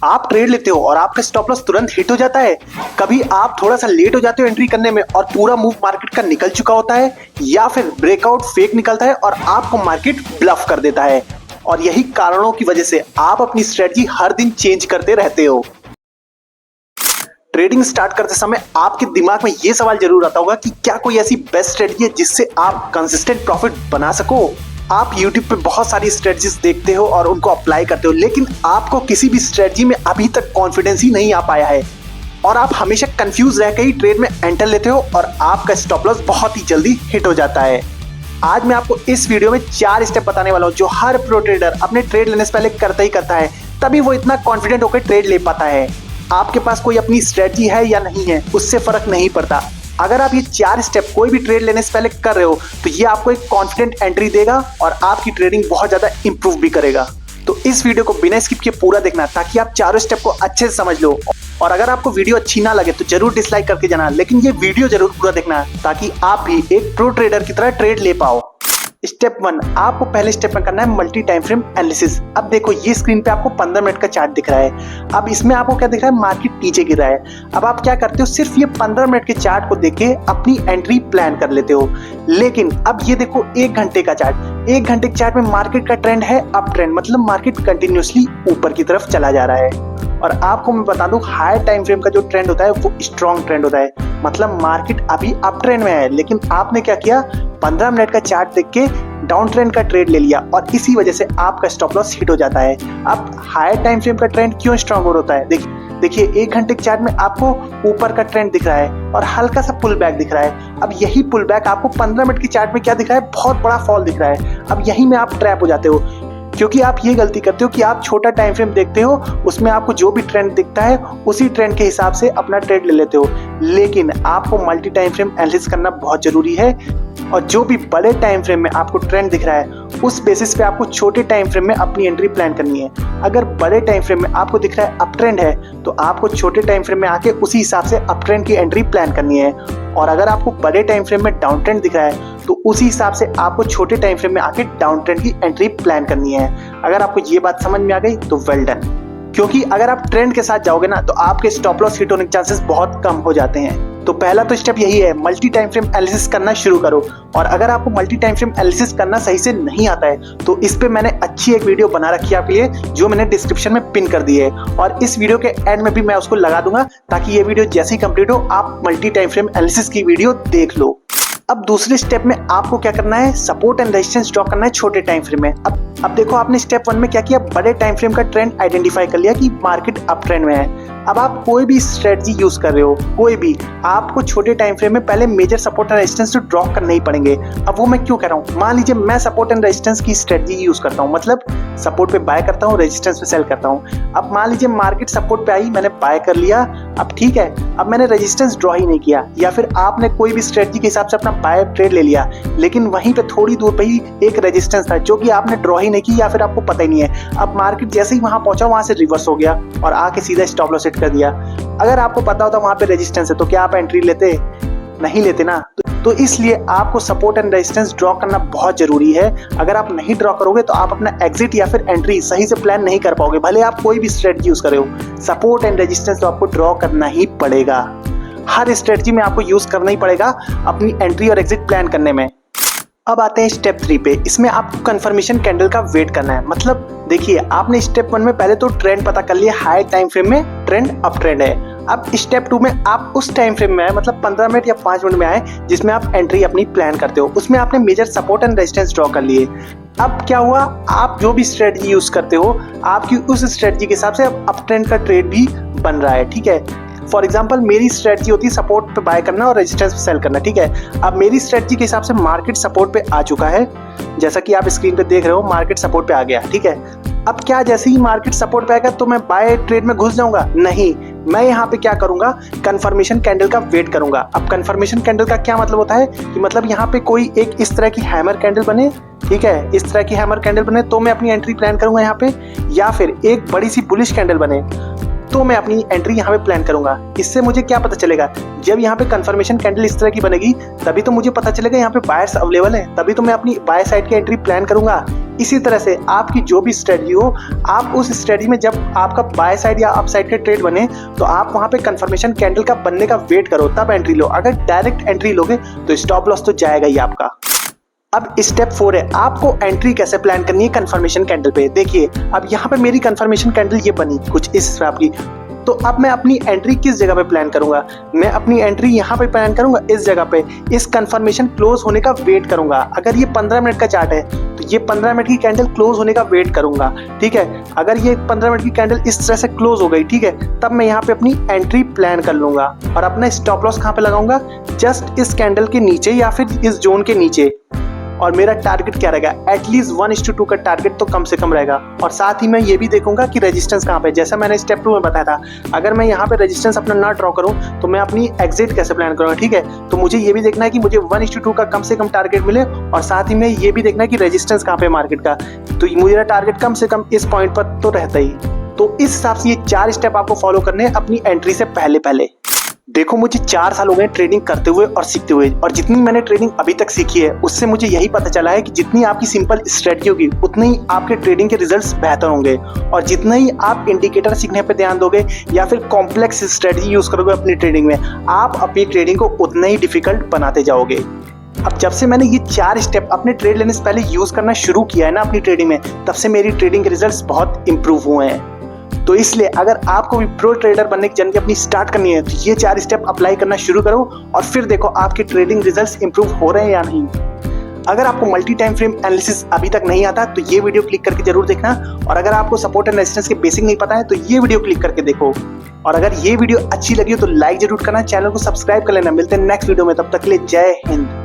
आप ट्रेड लेते हो और आपका स्टॉप लॉस तुरंत हिट हो जाता है। कभी आप थोड़ा सा लेट हो जाते हो एंट्री करने में और पूरा मूव मार्केट का निकल चुका होता है, या फिर ब्रेकआउट फेक निकलता है और आपको मार्केट ब्लफ कर देता है। और यही कारणों की वजह से आप अपनी स्ट्रेटजी हर दिन चेंज करते रहते हो। ट्रेडिंग स्टार्ट करते समय आपके दिमाग में यह सवाल जरूर आता होगा कि क्या कोई ऐसी बेस्ट स्ट्रेटजी है जिससे आप कंसिस्टेंट प्रॉफिट बना सको। आप YouTube पे बहुत सारी स्ट्रेटजीज देखते हो और उनको अप्लाई करते हो, लेकिन आपको किसी भी स्ट्रेटजी में अभी तक कॉन्फिडेंस ही नहीं आ पाया है और आप हमेशा कंफ्यूज रह के ही ट्रेड में एंटर लेते हो और आपका स्टॉप लॉस बहुत ही जल्दी हिट हो जाता है। आज मैं आपको इस वीडियो में 4 स्टेप बताने वाला हूं जो हर प्रो ट्रेडर अपने ट्रेड लेने से पहले करता ही करता है, तभी वो इतना कॉन्फिडेंट होकर ट्रेड ले पाता है। आपके पास कोई अपनी स्ट्रेटजी है या नहीं है उससे फर्क नहीं पड़ता। अगर आप ये 4 स्टेप कोई भी ट्रेड लेने से पहले कर रहे हो तो ये आपको एक कॉन्फिडेंट एंट्री देगा और आपकी ट्रेडिंग बहुत ज्यादा इंप्रूव भी करेगा। तो इस वीडियो को बिना स्किप किए पूरा देखना ताकि आप चारों स्टेप को अच्छे से समझ लो। और अगर आपको वीडियो अच्छी ना लगे तो जरूर डिसलाइक करके जाना, लेकिन ये वीडियो जरूर पूरा देखना ताकि आप भी एक प्रो ट्रेडर की तरह ट्रेड ले पाओ। स्टेप 1, आपको पहले स्टेप में करना है मल्टी टाइम फ्रेम एनालिसिस। अब देखो ये स्क्रीन पे आपको 15 मिनट का चार्ट दिख रहा है। अब इसमें आपको क्या दिख रहा है, मार्केट नीचे गिर रहा है। अब आप क्या करते हो, सिर्फ ये 15 मिनट के चार्ट को देख के अपनी एंट्री प्लान कर लेते हो। लेकिन अब ये देखो 1 घंटे का चार्ट, 1 घंटे के चार्ट में मार्केट का ट्रेंड है अप ट्रेंड, मतलब मार्केट कंटिन्यूसली ऊपर की तरफ चला जा रहा है। और आपको मैं बता दूं हायर टाइम फ्रेम का जो ट्रेंड होता है वो स्ट्रॉन्ग ट्रेंड होता है, मतलब मार्केट अभी अप ट्रेंड में है, लेकिन आपने क्या किया 15 मिनट का चार्ट देख के डाउन ट्रेंड का ट्रेड ले लिया और इसी वजह से आपका स्टॉप लॉस हिट हो जाता है। अब हायर टाइम फ्रेम का ट्रेंड क्यों स्ट्रॉन्ग होता है, देखिए 1 घंटे के चार्ट में आपको ऊपर का ट्रेंड दिख रहा है और हल्का सा पुल बैक दिख रहा है। अब यही पुल बैक आपको 15 मिनट के चार्ट में क्या दिख रहा है, बहुत बड़ा फॉल दिख रहा है। अब यही में आप ट्रैप हो जाते हो, क्योंकि आप ये गलती करते हो कि आप छोटा टाइम फ्रेम देखते हो, उसमें आपको जो भी ट्रेंड दिखता है उसी ट्रेंड के हिसाब से अपना ट्रेड ले लेते हो। लेकिन आपको मल्टी टाइम फ्रेम एनालिसिस करना बहुत जरूरी है और जो भी बड़े टाइम फ्रेम में आपको ट्रेंड दिख रहा है उस बेसिस पे आपको छोटे टाइम फ्रेम में अपनी एंट्री प्लान करनी है। अगर बड़े टाइम फ्रेम में आपको दिख रहा है अप ट्रेंड है तो आपको छोटे टाइम फ्रेम में आके उसी हिसाब से अप ट्रेंड की एंट्री प्लान करनी है। और अगर आपको बड़े टाइम फ्रेम में डाउन ट्रेंड दिख रहा है तो उसी हिसाब से आपको छोटे टाइम फ्रेम में आके डाउन ट्रेंड की एंट्री प्लान करनी है। अगर आपको ये बात समझ में आ गई तो वेल डन, क्योंकि अगर आप ट्रेंड के साथ जाओगे ना तो आपके स्टॉप लॉस हिट होने के चांसेस बहुत कम हो जाते हैं। तो पहला तो स्टेप यही है, मल्टी टाइम फ्रेम एनालिसिस करना शुरू करो। और अगर आपको मल्टी टाइम फ्रेम एनालिसिस करना सही से नहीं आता है तो इस पे मैंने अच्छी एक वीडियो बना रखी है आपके लिए, जो मैंने डिस्क्रिप्शन में पिन कर दी है और इस वीडियो के एंड में भी मैं उसको लगा दूंगा ताकि ये वीडियो जैसे ही कंप्लीट हो आप मल्टी टाइम फ्रेम एनालिसिस की वीडियो देख लो। अब दूसरे स्टेप में आपको क्या करना है, सपोर्ट एंड रेजिस्टेंस ड्रॉ करना है छोटे टाइम फ्रेम में। अब देखो आपने स्टेप 1 में क्या किया, बड़े टाइम फ्रेम का ट्रेंड आइडेंटिफाई कर लिया कि मार्केट अप ट्रेंड में है। अब आप कोई भी स्ट्रेटजी यूज कर रहे हो, कोई भी, आपको छोटे टाइम फ्रेम में पहले मेजर सपोर्ट एंड रेजिस्टेंस तो ड्रॉ करने ही पड़ेंगे। अब वो मैं क्यों कर रहा हूँ, मान लीजिए मैं सपोर्ट एंड रेजिस्टेंस की स्ट्रेटजी यूज करता हूँ, मतलब सपोर्ट पे बाय करता हूँ, रेजिस्टेंस पे सेल करता हूँ। अब मान लीजिए मार्केट सपोर्ट पे आई, मैंने बाय कर लिया, अब ठीक है, अब मैंने रेजिस्टेंस ड्रॉ ही नहीं किया, या फिर आपने कोई भी स्ट्रेटजी के हिसाब से अपना बाय ट्रेड ले लिया, लेकिन वहीं पे थोड़ी दूर पे ही एक रेजिस्टेंस था जो कि आपने ड्रॉ ही नहीं की या फिर आपको पता ही नहीं है। अब मार्केट जैसे ही वहां पहुंचा वहां से रिवर्स हो गया और आके सीधा स्टॉप लॉस सेट कर दिया। अगर आपको पता होता वहां पे रेजिस्टेंस है तो क्या आप एंट्री लेते, नहीं लेते ना। तो इसलिए आपको सपोर्ट एंड रेजिस्टेंस ड्रॉ करना बहुत जरूरी है। अगर आप नहीं ड्रॉ करोगे तो आप अपना एग्जिट या फिर एंट्री सही से प्लान नहीं कर पाओगे, भले आप कोई भी स्ट्रेटजी यूज करे हो। सपोर्ट एंड रेजिस्टेंस तो आपको ड्रॉ करना ही पड़ेगा, हर स्ट्रेटजी में आपको यूज करना ही पड़ेगा अपनी एंट्री और एग्जिट प्लान करने में। अब आते हैं स्टेप 3 पे, इसमें आपको कंफर्मेशन कैंडल का वेट करना है। मतलब देखिए आपने स्टेप 1 में पहले तो ट्रेंड पता कर लिया, हाई टाइम फ्रेम में ट्रेंड अप ट्रेंड है। अब स्टेप 2 में आप उस टाइम फ्रेम में आए, मतलब 15 मिनट या 5 मिनट में आए जिसमें आप एंट्री अपनी प्लान करते हो, उसमें आपने major support and resistance draw कर लिए। अब क्या हुआ, आप जो भी स्ट्रेटजी यूज करते हो आपकी उस स्ट्रेटजी के हिसाब से अब अप ट्रेंड का ट्रेड भी बन रहा है, ठीक है। फॉर एग्जाम्पल मेरी स्ट्रेटजी होती है सपोर्ट पे बाय करना और रेजिस्टेंस पे सेल करना, ठीक है। अब मेरी स्ट्रेटजी के हिसाब से मार्केट सपोर्ट पे आ चुका है, जैसा कि आप स्क्रीन पे देख रहे हो मार्केट सपोर्ट पे आ गया, ठीक है। अब क्या जैसे ही मार्केट सपोर्ट पे आएगा तो मैं बाय ट्रेड में घुस जाऊंगा, नहीं, मैं यहाँ पे क्या करूंगा, कंफर्मेशन कैंडल का वेट करूंगा। अब कंफर्मेशन कैंडल का क्या मतलब होता है कि मतलब यहाँ पे कोई एक इस तरह की हैमर कैंडल बने, ठीक है, इस तरह की हैमर कैंडल बने तो मैं अपनी एंट्री प्लान करूंगा यहाँ पे, या फिर एक बड़ी सी बुलिश कैंडल बने तो मैं अपनी एंट्री यहाँ पे प्लान करूंगा। इससे मुझे क्या पता चलेगा, जब यहाँ पे कंफर्मेशन कैंडल इस तरह की बनेगी तभी तो मुझे पता चलेगा यहाँ पे बायर्स अवेलेबल है, तभी तो मैं अपनी बाय साइड की एंट्री प्लान करूंगा। इसी तरह से आपकी जो भी स्ट्रेटजी हो, आप उस स्ट्रेटजी में जब आपका बाय साइड या अप साइड का ट्रेड बने तो आप वहां पे कंफर्मेशन कैंडल का बनने का वेट करो, तब एंट्री लो। अगर डायरेक्ट एंट्री लोगे तो स्टॉप लॉस तो जाएगा ही आपका। अब स्टेप 4 है, आपको एंट्री कैसे प्लान करनी है कंफर्मेशन कैंडल पे। देखिए अब यहाँ पे मेरी कंफर्मेशन कैंडल ये बनी कुछ इस हिसाब की, तो अब मैं अपनी एंट्री किस जगह पे प्लान करूंगा? मैं अपनी एंट्री यहाँ पे प्लान करूंगा, इस जगह पे, इस कंफर्मेशन क्लोज होने का वेट करूंगा। अगर ये 15 मिनट का चार्ट है तो ये 15 मिनट की कैंडल क्लोज होने का वेट करूंगा, ठीक है। अगर ये 15 मिनट की कैंडल इस तरह से क्लोज हो गई, ठीक है, तब मैं यहाँ पे अपनी एंट्री प्लान कर लूंगा और अपना स्टॉप लॉस कहाँ पे लगाऊंगा? जस्ट इस कैंडल के नीचे या फिर इस जोन के नीचे। और मेरा टारगेट क्या रहेगा? एटलीस्ट 1:2 का टारगेट तो कम से कम रहेगा। और साथ ही मैं ये भी देखूंगा कि रेजिस्टेंस कहाँ पे, जैसा मैंने स्टेप 2 में बताया था, अगर मैं यहाँ पे रेजिस्टेंस अपना ना ड्रॉ करूँ तो मैं अपनी एग्जिट कैसे प्लान करूँगा, ठीक है। तो मुझे ये भी देखना है कि मुझे 1:2 का कम से कम टारगेट मिले और साथ ही में ये भी देखना है कि रेजिस्टेंस कहाँ पे मार्केट का, तो मेरा टारगेट कम से कम इस पॉइंट पर तो रहता ही। तो इस हिसाब से ये 4 स्टेप आपको फॉलो करने हैं अपनी एंट्री से पहले। देखो मुझे 4 साल हो गए ट्रेडिंग करते हुए और सीखते हुए, और जितनी मैंने ट्रेडिंग अभी तक सीखी है उससे मुझे यही पता चला है कि जितनी आपकी सिंपल स्ट्रेटजी होगी उतने ही आपके ट्रेडिंग के रिजल्ट्स बेहतर होंगे। और जितना ही आप इंडिकेटर सीखने पे ध्यान दोगे या फिर कॉम्प्लेक्स स्ट्रेटजी यूज करोगे अपनी ट्रेडिंग में, आप अपनी ट्रेडिंग को उतना ही डिफिकल्ट बनाते जाओगे। अब जब से मैंने ये 4 स्टेप अपने ट्रेड लेने से पहले यूज करना शुरू किया है ना अपनी ट्रेडिंग में, तब से मेरी ट्रेडिंग के रिजल्ट्स बहुत इंप्रूव हुए हैं। तो इसलिए अगर आपको भी प्रो ट्रेडर बनने की जर्नी अपनी स्टार्ट करनी है तो ये 4 स्टेप अप्लाई करना शुरू करो और फिर देखो आपके ट्रेडिंग रिजल्ट्स इंप्रूव हो रहे हैं या नहीं। अगर आपको मल्टी टाइम फ्रेम एनालिसिस अभी तक नहीं आता तो ये वीडियो क्लिक करके जरूर देखना, और अगर आपको सपोर्ट एंड रेजिस्टेंस के बेसिक नहीं पता है तो ये वीडियो क्लिक करके देखो। और अगर ये वीडियो अच्छी लगी हो तो लाइक जरूर करना, चैनल को सब्सक्राइब कर लेना। मिलते हैं नेक्स्ट वीडियो में, तब तक के लिए जय हिंद।